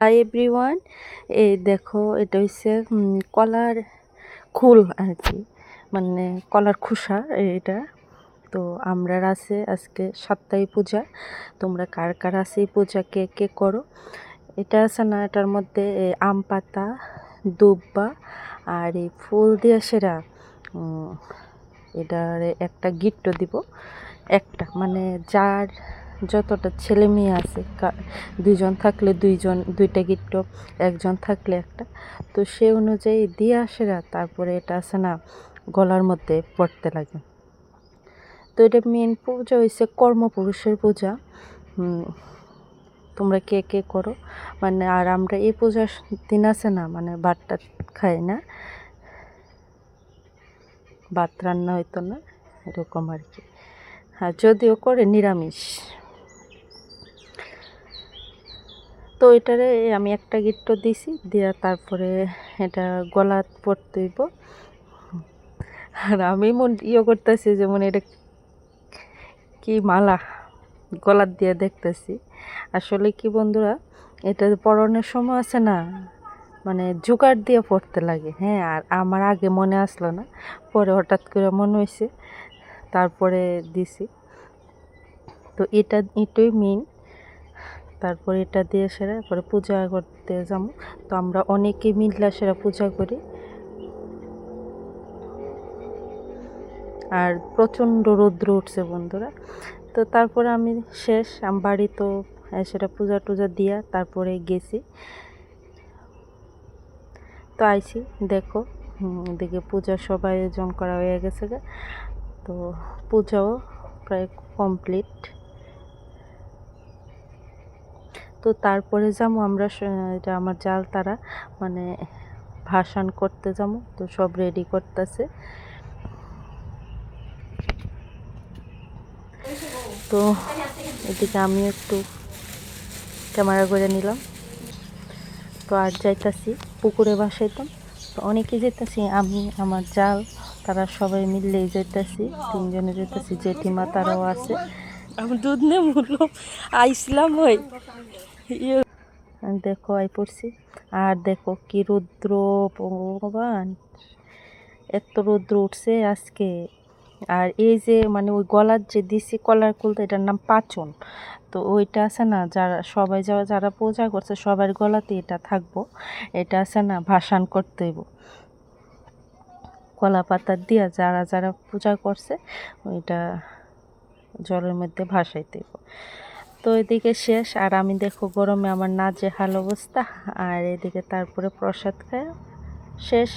Hi everyone, এই দেখো এটা হচ্ছে কলার খোল আর কি, মানে কলার খোসা এটা। তো আমরা আছে আজকে সাপ্তাহী পূজা। তোমরা কার কার আছে এই পূজা কে কে করো? এটা আছে না, এটার মধ্যে আম পাতা, দুব্বা আর এই ফুল দিয়ে সেরা এটার একটা গিট্ট দিব। একটা মানে যার যতটা ছেলে মেয়ে আছে, দুইজন থাকলে দুইজন দুইটা গিট্ট, একজন থাকলে একটা। তো সে অনুযায়ী দিয়ে আসেরা, তারপরে এটা আছে না গলার মধ্যে পড়তে লাগে। তো এটা মেন পূজা হয়েছে কর্মপুরুষের পূজা। তোমরা কে কে করো? মানে আর আমরা এই পূজার দিন আছে না, মানে ভাতটা খাই না, ভাত রান্না হইতো না, এরকম আর কি। হ্যাঁ, যদিও করে নিরামিষ। তো এটারে আমি একটা গিট্ট দিছি, দিয়া তারপরে এটা গলাত পড়তে হইব। আর আমি করতেছি যেমন এটা কি মালা গলার দিয়ে দেখতেছি। আসলে কি বন্ধুরা, এটা পরনের সময় আছে না, মানে জোগাড় দিয়ে পড়তে লাগে। হ্যাঁ, আর আমার আগে মনে আসলো না, পরে হঠাৎ করে মনে হয়েছে, তারপরে দিছি। তো এটাই মেন। তারপর এটা দিয়ে সেরা পরে পূজা করতে যাবো। তো আমরা অনেকে মিললা সেরা পূজা করি। আর প্রচণ্ড রৌদ্র উঠছে বন্ধুরা। তো তারপরে আমি বাড়ি তো সেটা পূজা টুজা দিয়া তারপরে গেছি। তো আইছি, দেখো এদিকে পূজার সব আয়োজন করা হয়ে গেছে। তো পূজাও প্রায় কমপ্লিট। তো তারপরে যাবো আমরা, এটা আমার জাল তারা মানে ভাসান করতে যাবো। তো সব রেডি করতেছে। তো এদিকে আমি একটু ক্যামেরা করে নিলাম। তো আর যাইতাছি পুকুরে ভাসাইতাম। তো অনেকে যেতেছি, আমি আমার জাল তারা সবাই মিললেই যেতেছি, তিনজনে যেতেছি, জেঠিমা তারাও আছে। আমি দুধ নে মূল্য আইসলাম ওই দেখো আই পড়ছি। আর দেখো কি রৌদ্র, ভগবান এত রৌদ্র উঠছে আজকে। আর এই যে মানে ওই গলার যে দিছি কলার খুলতে, এটার নাম পাচন। তো ওইটা আছে না, সবাই যারা পূজা করছে সবার গলাতে এটা থাকবো। এটা আছে না ভাসান করতে হইব কলা পাতা দিয়া, যারা যারা পূজা করছে ওইটা জলের মধ্যে ভাসাইতে হইব। তো এদিকে শেষ, আর আমি দেখো গরমে আমার নাজেহাল অবস্থা। আর এদিকে তারপরে প্রসাদ খায় শেষ।